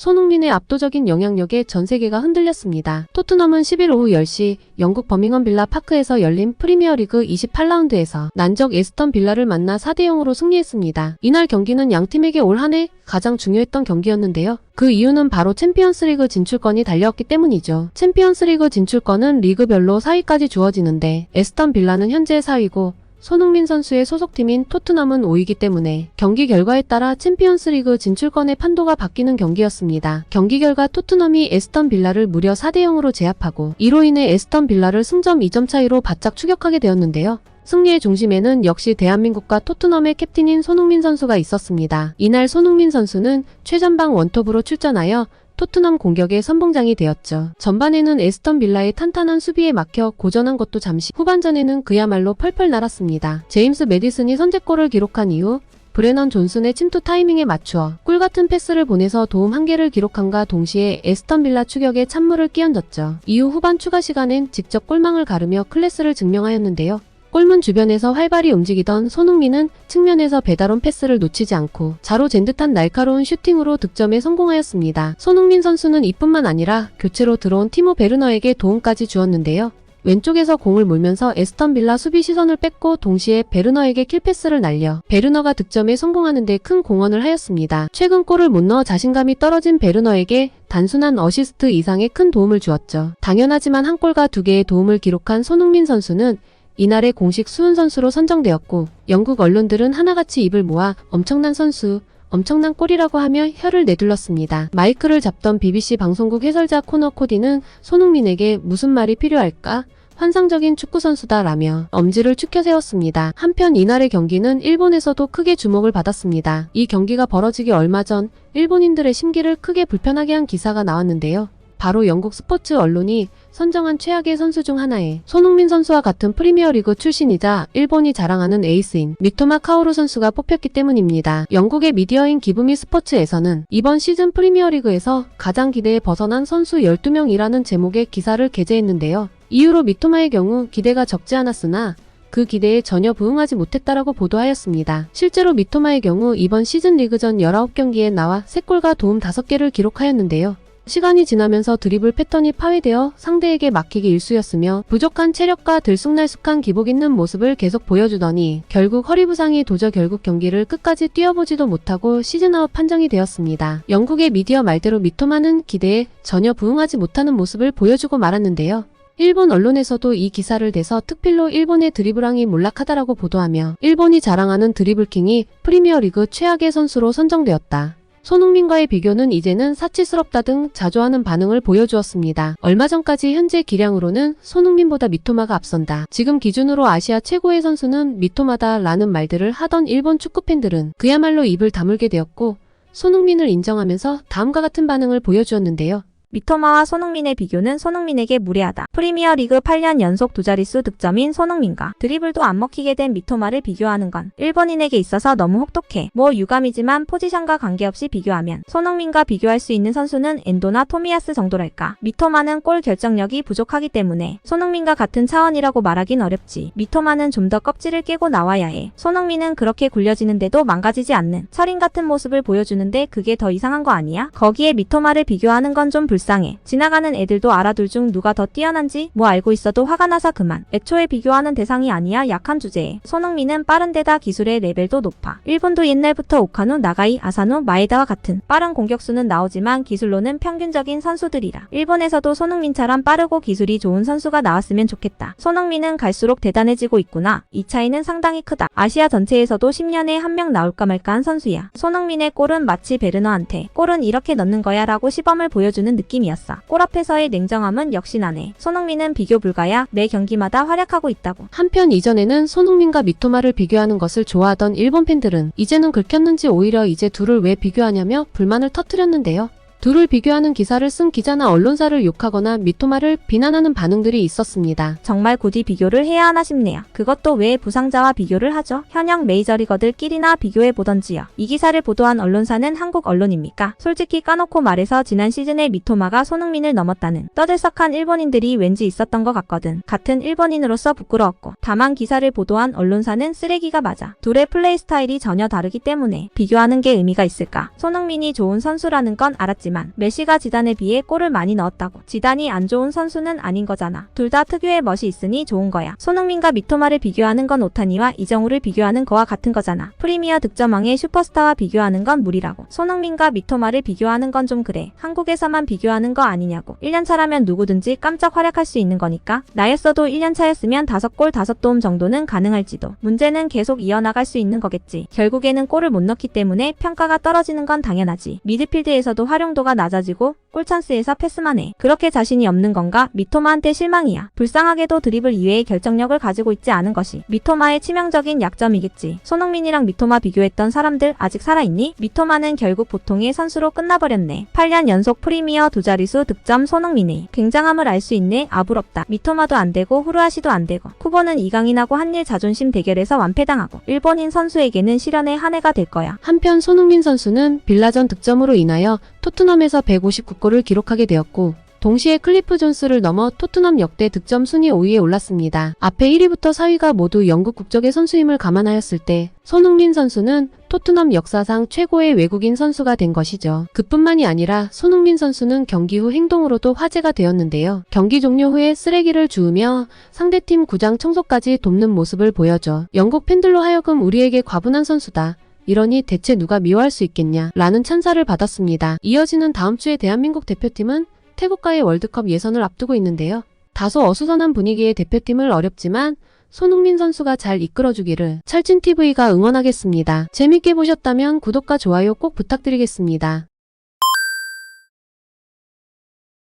손흥민의 압도적인 영향력에 전 세계가 흔들렸습니다. 토트넘은 10일 오후 10시 영국 버밍엄 빌라 파크에서 열린 프리미어리그 28라운드에서 난적 에스턴 빌라를 만나 4대0으로 승리했습니다. 이날 경기는 양 팀에게 올 한 해 가장 중요했던 경기였는데요. 그 이유는 바로 챔피언스리그 진출권이 달려왔기 때문이죠. 챔피언스리그 진출권은 리그별로 4위까지 주어지는데 에스턴 빌라는 현재 4위고 손흥민 선수의 소속팀인 토트넘은 5위이기 때문에 경기 결과에 따라 챔피언스리그 진출권의 판도가 바뀌는 경기였습니다. 경기 결과 토트넘이 에스턴 빌라를 무려 4대0으로 제압하고 이로 인해 에스턴 빌라를 승점 2점 차이로 바짝 추격하게 되었는데요. 승리의 중심에는 역시 대한민국과 토트넘의 캡틴인 손흥민 선수가 있었습니다. 이날 손흥민 선수는 최전방 원톱으로 출전하여 토트넘 공격의 선봉장이 되었죠. 전반에는 에스턴 빌라의 탄탄한 수비에 막혀 고전한 것도 잠시, 후반전에는 그야말로 펄펄 날았습니다. 제임스 매디슨이 선제골을 기록한 이후 브레넌 존슨의 침투 타이밍에 맞추어 꿀같은 패스를 보내서 도움 1개를 기록함과 동시에 에스턴 빌라 추격에 찬물을 끼얹었죠. 이후 후반 추가 시간엔 직접 골망을 가르며 클래스를 증명하였는데요. 골문 주변에서 활발히 움직이던 손흥민은 측면에서 배달온 패스를 놓치지 않고 자로 잰 듯한 날카로운 슈팅으로 득점에 성공하였습니다. 손흥민 선수는 이뿐만 아니라 교체로 들어온 티모 베르너에게 도움까지 주었는데요. 왼쪽에서 공을 몰면서 에스턴 빌라 수비 시선을 뺐고 동시에 베르너에게 킬패스를 날려 베르너가 득점에 성공하는 데 큰 공헌을 하였습니다. 최근 골을 못 넣어 자신감이 떨어진 베르너에게 단순한 어시스트 이상의 큰 도움을 주었죠. 당연하지만 한 골과 2개의 도움을 기록한 손흥민 선수는 이날의 공식 수훈 선수로 선정되었고 영국 언론들은 하나같이 입을 모아 엄청난 선수, 엄청난 골이라고 하며 혀를 내둘렀습니다. 마이크를 잡던 BBC 방송국 해설자 코너 코디는 손흥민에게 무슨 말이 필요할까? 환상적인 축구선수다 라며 엄지를 축혀 세웠습니다. 한편 이날의 경기는 일본에서도 크게 주목을 받았습니다. 이 경기가 벌어지기 얼마 전 일본인들의 심기를 크게 불편하게 한 기사가 나왔는데요. 바로 영국 스포츠 언론이 선정한 최악의 선수 중 하나에 손흥민 선수와 같은 프리미어리그 출신이자 일본이 자랑하는 에이스인 미토마 카오루 선수가 뽑혔기 때문입니다. 영국의 미디어인 기브미 스포츠에서는 이번 시즌 프리미어리그에서 가장 기대에 벗어난 선수 12명이라는 제목의 기사를 게재했는데요. 이후로 미토마의 경우 기대가 적지 않았으나 그 기대에 전혀 부응하지 못했다라고 보도하였습니다. 실제로 미토마의 경우 이번 시즌 리그전 19경기에 나와 3골과 도움 5개를 기록하였는데요. 시간이 지나면서 드리블 패턴이 파괴되어 상대에게 막히기 일쑤였으며 부족한 체력과 들쑥날쑥한 기복 있는 모습을 계속 보여주더니 결국 허리 부상이 도져 결국 경기를 끝까지 뛰어보지도 못하고 시즌아웃 판정이 되었습니다. 영국의 미디어 말대로 미토마는 기대에 전혀 부응하지 못하는 모습을 보여주고 말았는데요. 일본 언론에서도 이 기사를 대서 특필로 일본의 드리블왕이 몰락하다라고 보도하며 일본이 자랑하는 드리블킹이 프리미어리그 최악의 선수로 선정되었다. 손흥민과의 비교는 이제는 사치스럽다 등 자조하는 반응을 보여주었습니다. 얼마 전까지 현재 기량으로는 손흥민보다 미토마가 앞선다. 지금 기준으로 아시아 최고의 선수는 미토마다 라는 말들을 하던 일본 축구팬들은 그야말로 입을 다물게 되었고 손흥민을 인정하면서 다음과 같은 반응을 보여주었는데요. 미토마와 손흥민의 비교는 손흥민에게 무례하다. 프리미어리그 8년 연속 2자릿수 득점인 손흥민과 드리블도 안 먹히게 된 미토마를 비교하는 건 일본인에게 있어서 너무 혹독해. 뭐 유감이지만 포지션과 관계없이 비교하면 손흥민과 비교할 수 있는 선수는 엔도나 토미야스 정도랄까. 미토마는 골 결정력이 부족하기 때문에 손흥민과 같은 차원이라고 말하긴 어렵지. 미토마는 좀 더 껍질을 깨고 나와야 해. 손흥민은 그렇게 굴려지는데도 망가지지 않는 철인 같은 모습을 보여주는데 그게 더 이상한 거 아니야? 거기에 미토마를 비교하는 건 좀 불쌍해. 지나가는 애들도 알아둘 중 누가 더 뛰어난지 뭐 알고 있어도 화가 나서 그만. 애초에 비교하는 대상이 아니야. 약한 주제에. 손흥민은 빠른데다 기술의 레벨도 높아. 일본도 옛날부터 오카노, 나가이, 아사노, 마에다와 같은 빠른 공격수는 나오지만 기술로는 평균적인 선수들이라. 일본에서도 손흥민처럼 빠르고 기술이 좋은 선수가 나왔으면 좋겠다. 손흥민은 갈수록 대단해지고 있구나. 이 차이는 상당히 크다. 아시아 전체에서도 10년에 한 명 나올까 말까한 선수야. 손흥민의 골은 마치 베르너한테 골은 이렇게 넣는 거야 라고 시범을 보여주는 느낌이었어. 골 앞에서의 냉정함은 역시 나네. 손흥민은 비교 불가야. 매 경기마다 활약하고 있다고. 한편 이전에는 손흥민과 미토마를 비교하는 것을 좋아하던 일본 팬들은 이제는 긁혔는지 오히려 이제 둘을 왜 비교하냐며 불만을 터뜨렸는데요. 둘을 비교하는 기사를 쓴 기자나 언론사를 욕하거나 미토마를 비난하는 반응들이 있었습니다. 정말 굳이 비교를 해야 하나 싶네요. 그것도 왜 부상자와 비교를 하죠? 현역 메이저리거들끼리나 비교해보던지요. 이 기사를 보도한 언론사는 한국 언론입니까? 솔직히 까놓고 말해서 지난 시즌에 미토마가 손흥민을 넘었다는 떠들썩한 일본인들이 왠지 있었던 것 같거든. 같은 일본인으로서 부끄러웠고. 다만 기사를 보도한 언론사는 쓰레기가 맞아. 둘의 플레이 스타일이 전혀 다르기 때문에 비교하는 게 의미가 있을까? 손흥민이 좋은 선수라는 건 알았지만 있지만 메시가 지단에 비해 골을 많이 넣었다고. 지단이 안 좋은 선수는 아닌 거잖아. 둘 다 특유의 멋이 있으니 좋은 거야. 손흥민과 미토마를 비교하는 건 오타니와 이정우를 비교하는 거와 같은 거잖아. 프리미어 득점왕의 슈퍼스타와 비교하는 건 무리라고. 손흥민과 미토마를 비교하는 건 좀 그래. 한국에서만 비교하는 거 아니냐고. 1년차라면 누구든지 깜짝 활약할 수 있는 거니까. 나였어도 1년차였으면 5골 5도움 정도는 가능할지도. 문제는 계속 이어나갈 수 있는 거겠지. 결국에는 골을 못 넣기 때문에 평가가 떨어지는 건 당연하지. 미드필드에서도 활용도가 낮아지고 골찬스에서 패스만 해. 그렇게 자신이 없는 건가? 미토마한테 실망이야. 불쌍하게도 드리블 이외의 결정력을 가지고 있지 않은 것이 미토마의 치명적인 약점이겠지. 손흥민이랑 미토마 비교했던 사람들 아직 살아있니? 미토마는 결국 보통의 선수로 끝나버렸네. 8년 연속 프리미어 두 자릿수 득점 손흥민의 굉장함을 알 수 있네. 아부럽다. 미토마도 안 되고 후르아시도 안 되고 쿠보는 이강인하고 한일 자존심 대결에서 완패당하고 일본인 선수에게는 실현의 한 해가 될 거야. 한편 손흥민 선수는 빌라전 득점으로 인하여 토트넘에서 159골을 기록하게 되었고 동시에 클리프 존스를 넘어 토트넘 역대 득점 순위 5위에 올랐습니다. 앞에 1위부터 4위가 모두 영국 국적의 선수임을 감안하였을 때 손흥민 선수는 토트넘 역사상 최고의 외국인 선수가 된 것이죠. 그뿐만이 아니라 손흥민 선수는 경기 후 행동으로도 화제가 되었는데요. 경기 종료 후에 쓰레기를 주우며 상대팀 구장 청소까지 돕는 모습을 보여줘 영국 팬들로 하여금 우리에게 과분한 선수다. 이러니 대체 누가 미워할 수 있겠냐 라는 찬사를 받았습니다. 이어지는 다음 주에 대한민국 대표팀은 태국과의 월드컵 예선을 앞두고 있는데요. 다소 어수선한 분위기의 대표팀을 어렵지만 손흥민 선수가 잘 이끌어주기를 철진TV가 응원하겠습니다. 재밌게 보셨다면 구독과 좋아요 꼭 부탁드리겠습니다.